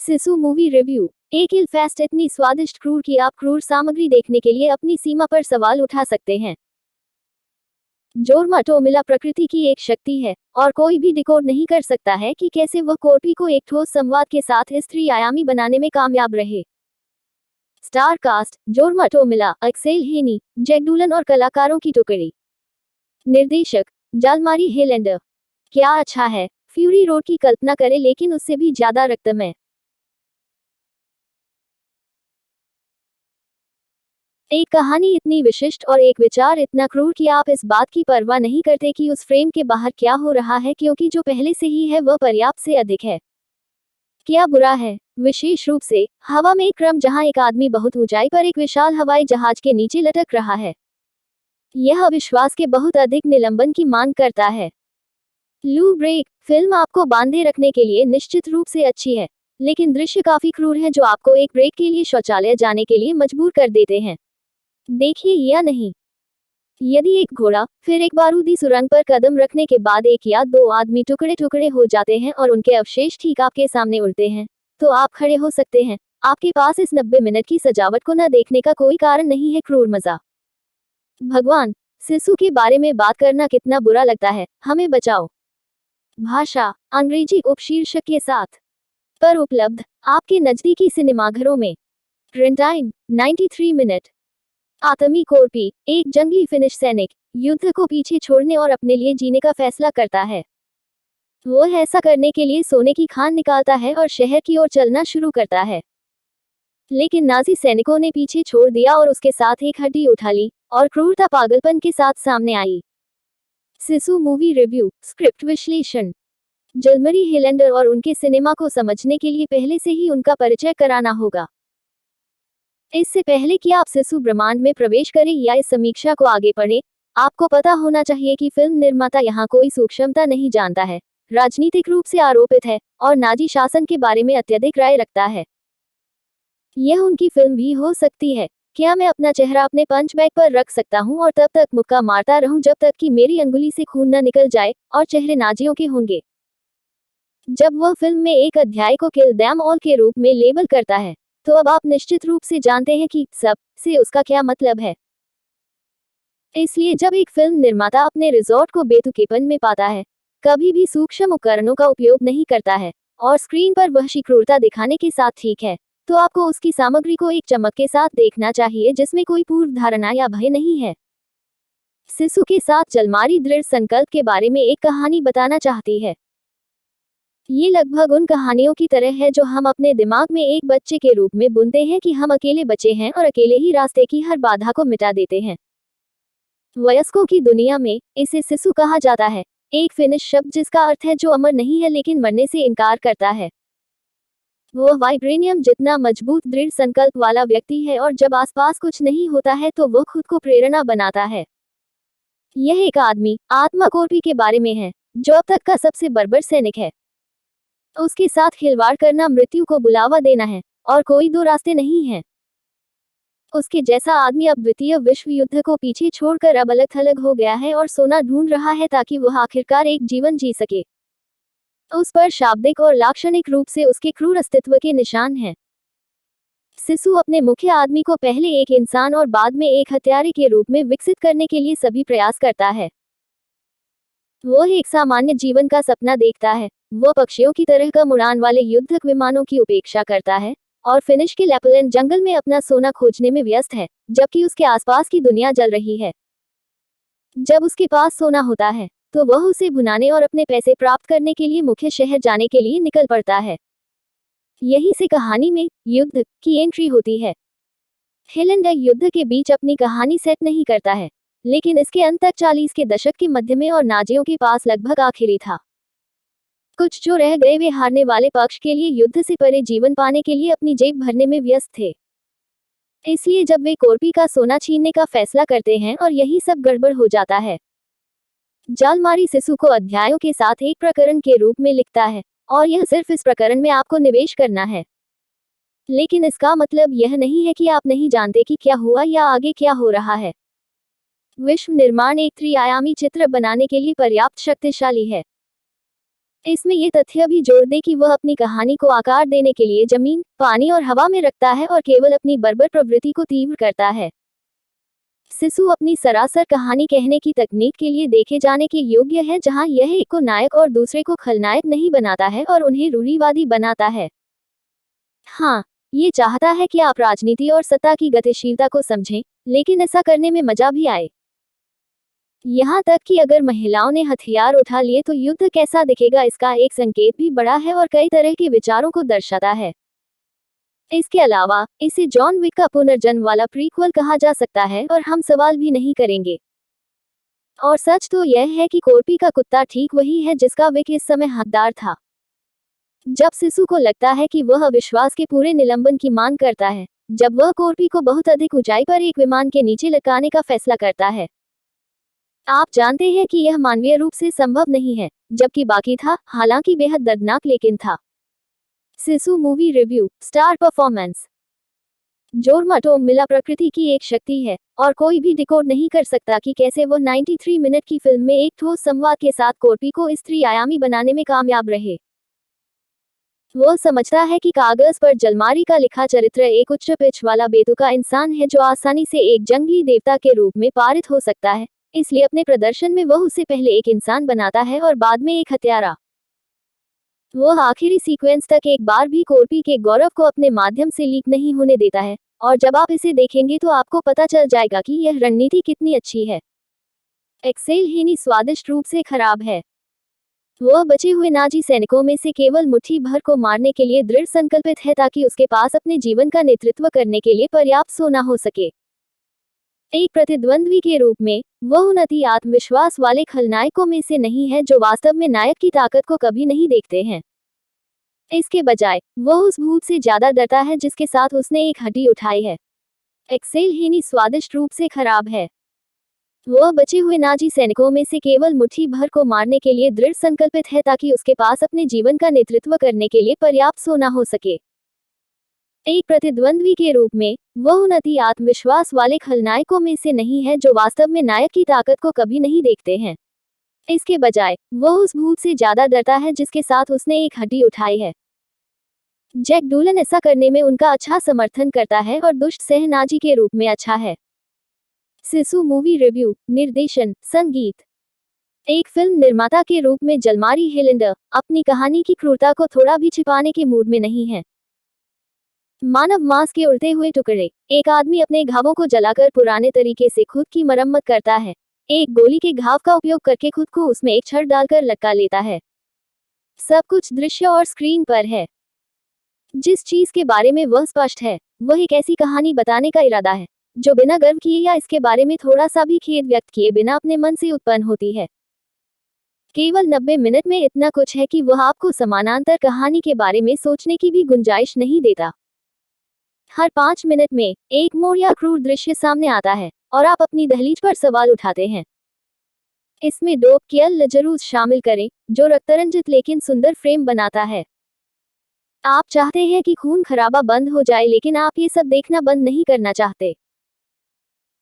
Sissu movie review. एक इल fest इतनी स्वादिष्ट क्रूर कि आप क्रूर सामग्री देखने के लिए अपनी सीमा पर सवाल उठा सकते हैं। जोरमा टोमिला प्रकृति की एक शक्ति है और कोई भी डिकोड नहीं कर सकता है कि कैसे वह कोर्पी को एक ठोस संवाद के साथ इस त्रिआयामी बनाने में कामयाब रहे। स्टार कास्ट: जोरमा टोमिला, एक्सेल हेनी, जैक डूलन और कलाकारों की टुकड़ी। निर्देशक: जालमारी हेलेंडर। क्या अच्छा है, फ्यूरी रोड की कल्पना करें लेकिन उससे भी ज्यादा रक्तमय। एक कहानी इतनी विशिष्ट और एक विचार इतना क्रूर कि आप इस बात की परवाह नहीं करते कि उस फ्रेम के बाहर क्या हो रहा है, क्योंकि जो पहले से ही है वह पर्याप्त से अधिक है। क्या बुरा है, विशेष रूप से हवा में एक क्रम जहां एक आदमी बहुत ऊंचाई पर एक विशाल हवाई जहाज के नीचे लटक रहा है। यह अविश्वास के बहुत अधिक निलंबन की मांग करता है। लू ब्रेक: फिल्म आपको बांधे रखने के लिए निश्चित रूप से अच्छी है, लेकिन दृश्य काफी क्रूर है जो आपको एक ब्रेक के लिए शौचालय जाने के लिए मजबूर कर देते हैं। देखिए या नहीं। यदि एक घोड़ा फिर एक बारूदी सुरंग पर कदम रखने के बाद एक या दो आदमी टुकड़े टुकड़े हो जाते हैं और उनके अवशेष ठीक आपके सामने उड़ते हैं, तो आप खड़े हो सकते हैं। आपके पास इस 90 मिनट की सजावट को न देखने का कोई कारण नहीं है। क्रूर मजा। भगवान, सिसु के बारे में बात करना कितना बुरा लगता है। हमें बचाओ। भाषा: अंग्रेजी उपशीर्षक के साथ। पर उपलब्ध आपके नजदीकी सिनेमाघरों में। रन टाइम 93 मिनट। आतमी कोर्पी, एक जंगली फिनिश सैनिक, युद्ध को पीछे छोड़ने और अपने लिए जीने का फैसला करता है। वह ऐसा करने के लिए सोने की खान निकालता है और शहर की ओर चलना शुरू करता है। लेकिन नाजी सैनिकों ने पीछे छोड़ दिया और उसके साथ एक हड्डी उठा ली, और क्रूरता पागलपन के साथ सामने आई। Sisu movie review. स्क्रिप्ट विश्लेषण: जलमरी हेलेंडर और उनके सिनेमा को समझने के लिए पहले से ही उनका परिचय कराना होगा। इससे पहले कि आप सिसु ब्रह्मांड में प्रवेश करें या इस समीक्षा को आगे पढ़ें, आपको पता होना चाहिए कि फिल्म निर्माता यहाँ कोई सूक्ष्मता नहीं जानता है, राजनीतिक रूप से आरोपित है और नाजी शासन के बारे में अत्यधिक राय रखता है। यह उनकी फिल्म भी हो सकती है। क्या मैं अपना चेहरा अपने पंच बैग पर रख सकता हूँ और तब तक मुक्का मारता रहूं जब तक कि मेरी अंगुली से खून न निकल जाए और चेहरे नाजियों के होंगे? जब वह फिल्म में एक अध्याय को किल देम ऑल के रूप में लेबल करता है, तो अब आप निश्चित रूप से जानते हैं कि सब से उसका क्या मतलब है। इसलिए जब एक फिल्म निर्माता अपने रिजॉर्ट को बेतुकेपन में पाता है, कभी भी सूक्ष्म उपकरणों का उपयोग नहीं करता है और स्क्रीन पर वहशी क्रूरता दिखाने के साथ ठीक है, तो आपको उसकी सामग्री को एक चमक के साथ देखना चाहिए जिसमें कोई पूर्व धारणा या भय नहीं है। सिसु के साथ जलमारी दृढ़ संकल्प के बारे में एक कहानी बताना चाहती है। ये लगभग उन कहानियों की तरह है जो हम अपने दिमाग में एक बच्चे के रूप में बुनते हैं कि हम अकेले बचे हैं और अकेले ही रास्ते की हर बाधा को मिटा देते हैं। वयस्कों की दुनिया में इसे सिसु कहा जाता है, एक फिनिश शब्द जिसका अर्थ है जो अमर नहीं है लेकिन मरने से इनकार करता है। वह वाइब्रेनियम जितना मजबूत दृढ़ संकल्प वाला व्यक्ति है और जब आसपास कुछ नहीं होता है तो वह खुद को प्रेरणा बनाता है। यह एक आदमी आत्मा कोर्पी के बारे में है, जो अब तक का सबसे बर्बर सैनिक है। उसके साथ खिलवाड़ करना मृत्यु को बुलावा देना है, और कोई दो रास्ते नहीं हैं। उसके जैसा आदमी अब द्वितीय विश्व युद्ध को पीछे छोड़कर अब अलग थलग हो गया है और सोना ढूंढ रहा है ताकि वह आखिरकार एक जीवन जी सके। उस पर शाब्दिक और लाक्षणिक रूप से उसके क्रूर अस्तित्व के निशान हैं। सिसु अपने मुख्य आदमी को पहले एक इंसान और बाद में एक हत्यारे के रूप में विकसित करने के लिए सभी प्रयास करता है। वह एक सामान्य जीवन का सपना देखता है। वह पक्षियों की तरह कम उड़ान वाले युद्धक विमानों की उपेक्षा करता है और फिनिश के लैपलैंड जंगल में अपना सोना खोजने में व्यस्त है, जबकि उसके आसपास की दुनिया जल रही है। जब उसके पास सोना होता है, तो वह उसे भुनाने और अपने पैसे प्राप्त करने के लिए मुख्य शहर जाने के लिए निकल पड़ता है। यहीं से कहानी में युद्ध की एंट्री होती है। हेलेंडर युद्ध के बीच अपनी कहानी सेट नहीं करता है, लेकिन इसके अंत तक 40 के दशक के मध्य में और नाजियों के पास लगभग आखिरी था। कुछ जो रह गए वे हारने वाले पक्ष के लिए युद्ध से परे जीवन पाने के लिए अपनी जेब भरने में व्यस्त थे। इसलिए जब वे कोर्पी का सोना छीनने का फैसला करते हैं और यही सब गड़बड़ हो जाता है। जालमारी सिसु को अध्यायों के साथ एक प्रकरण के रूप में लिखता है, और यह सिर्फ इस प्रकरण में आपको निवेश करना है। लेकिन इसका मतलब यह नहीं है कि आप नहीं जानते कि क्या हुआ या आगे क्या हो रहा है। विश्व निर्माण एक त्रिआयामी चित्र बनाने के लिए पर्याप्त शक्तिशाली है। इसमें ये तथ्य भी जोड़ दे कि वह अपनी कहानी को आकार देने के लिए जमीन, पानी और हवा में रखता है और केवल अपनी बर्बर प्रवृत्ति को तीव्र करता है। सिसु अपनी सरासर कहानी कहने की तकनीक के लिए देखे जाने के योग्य है, जहां यह एक को नायक और दूसरे को खलनायक नहीं बनाता है और उन्हें रूढ़िवादी बनाता है। हाँ, ये चाहता है कि आप राजनीति और सत्ता की गतिशीलता को समझें, लेकिन ऐसा करने में मजा भी आए। यहाँ तक कि अगर महिलाओं ने हथियार उठा लिए तो युद्ध कैसा दिखेगा इसका एक संकेत भी बड़ा है और कई तरह के विचारों को दर्शाता है। इसके अलावा इसे जॉन विक का पुनर्जन्म वाला प्रीक्वल कहा जा सकता है और हम सवाल भी नहीं करेंगे। और सच तो यह है कि कोर्पी का कुत्ता ठीक वही है जिसका विक इस समय हकदार था। जब सिसु को लगता है कि वह अविश्वास के पूरे निलंबन की मांग करता है, जब वह कोर्पी को बहुत अधिक ऊंचाई पर एक विमान के नीचे लटकाने का फैसला करता है। आप जानते हैं कि यह मानवीय रूप से संभव नहीं है, जबकि बाकी था, हालांकि बेहद दर्दनाक लेकिन था। Sisu movie review, star performance. जोरमाटो मिला प्रकृति की एक शक्ति है, और कोई भी डिकोड नहीं कर सकता कि कैसे वो 93 मिनट की फिल्म में एक ठोस संवाद के साथ कोर्पी को इस त्रिआयामी बनाने में कामयाब रहे। वह समझता है कि कागज पर जलमारी का लिखा चरित्र एक उच्च पिच वाला बेतुका इंसान है जो आसानी से एक जंगली देवता के रूप में पारित हो सकता है, इसलिए अपने प्रदर्शन में वह उसे पहले एक इंसान बनाता है और बाद में एक हत्यारा। वह आखिरी सीक्वेंस तक एक बार भी कोर्पी के गौरव को अपने माध्यम से लीक नहीं होने देता है, और जब आप इसे देखेंगे तो आपको पता चल जाएगा कि यह रणनीति कितनी अच्छी है। एक्सेल हीनी स्वादिष्ट रूप से खराब है। वह बचे हुए नाजी सैनिकों में से केवल मुट्ठी भर को मारने के लिए दृढ़ संकल्पित है ताकि उसके पास अपने जीवन का नेतृत्व करने के लिए पर्याप्त सोना हो सके। एक प्रतिद्वंद्वी के रूप में, वह उन अति आत्मविश्वास वाले खलनायकों में से नहीं है जो वास्तव में नायक की ताकत को कभी नहीं देखते हैं। इसके बजाय, वह उस भूत से ज्यादा डरता है जिसके साथ उसने एक हड्डी उठाई है। एक्सेल हीनी स्वादिष्ट रूप से खराब है। वह बचे हुए नाजी सैनिकों में से केवल मुट्ठी भर को मारने के लिए दृढ़ संकल्पित है ताकि उसके पास अपने जीवन का नेतृत्व करने के लिए पर्याप्त सोना हो सके। एक प्रतिद्वंद्वी के रूप में, वह उन अति आत्मविश्वास वाले खलनायकों में से नहीं है जो वास्तव में नायक की ताकत को कभी नहीं देखते हैं। इसके बजाय, वह उस भूत से ज्यादा डरता है जिसके साथ उसने एक हड्डी उठाई है। जैक डूलन ऐसा करने में उनका अच्छा समर्थन करता है और दुष्ट सहनाजी के रूप में अच्छा है। सिसु मूवी रिव्यू, निर्देशन, संगीत। एक फिल्म निर्माता के रूप में जलमारी हेलेंडर अपनी कहानी की क्रूरता को थोड़ा भी छिपाने के मूड में नहीं है। मानव मांस के उड़ते हुए टुकड़े। एक आदमी अपने घावों को जलाकर पुराने तरीके से खुद की मरम्मत करता है। एक गोली के घाव का उपयोग करके खुद को उसमें एक छड़ डालकर लटका लेता है। सब कुछ दृश्य और स्क्रीन पर है। जिस चीज के बारे में वह स्पष्ट है, वह एक ऐसी कहानी बताने का इरादा है जो बिना गर्व किए या इसके बारे में थोड़ा सा भी खेद व्यक्त किए बिना अपने मन से उत्पन्न होती है। केवल 90 मिनट में इतना कुछ है कि वह आपको समानांतर कहानी के बारे में सोचने की भी गुंजाइश नहीं देता। हर 5 मिनट में एक मोड़ या क्रूर दृश्य सामने आता है और आप अपनी दहलीज पर सवाल उठाते हैं। इसमें डोप किया लजरूज शामिल करें, जो रक्तरंजित लेकिन सुंदर फ्रेम बनाता है। आप चाहते हैं कि खून खराबा बंद हो जाए, लेकिन आप ये सब देखना बंद नहीं करना चाहते।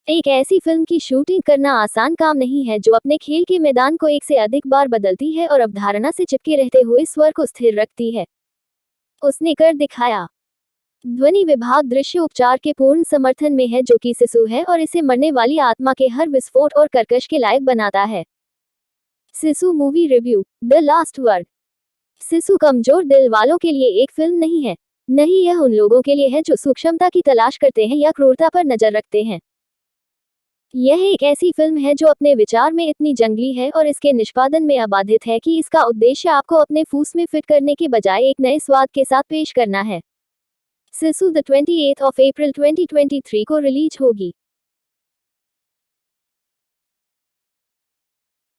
एक ऐसी फिल्म की शूटिंग करना आसान काम नहीं है जो अपने खेल के मैदान को एक से अधिक बार बदलती है और अवधारणा से चिपके रहते हुए स्वर को स्थिर रखती है। उसने कर दिखाया। ध्वनि विभाग दृश्य उपचार के पूर्ण समर्थन में है जो कि सिसु है और इसे मरने वाली आत्मा के हर विस्फोट और कर्कश के लायक बनाता है। Sisu movie review, the last word. Sisu कमजोर दिल वालों के लिए एक फिल्म नहीं है। नहीं, यह उन लोगों के लिए है जो सूक्ष्मता की तलाश करते हैं या क्रूरता पर नजर रखते हैं। यह एक ऐसी फिल्म है जो अपने विचार में इतनी जंगली है और इसके निष्पादन में अबाधित है कि इसका उद्देश्य आपको अपने फूस में फिट करने के बजाय एक नए स्वाद के साथ पेश करना है। सिसु द 28 अप्रैल 2023 को रिलीज होगी।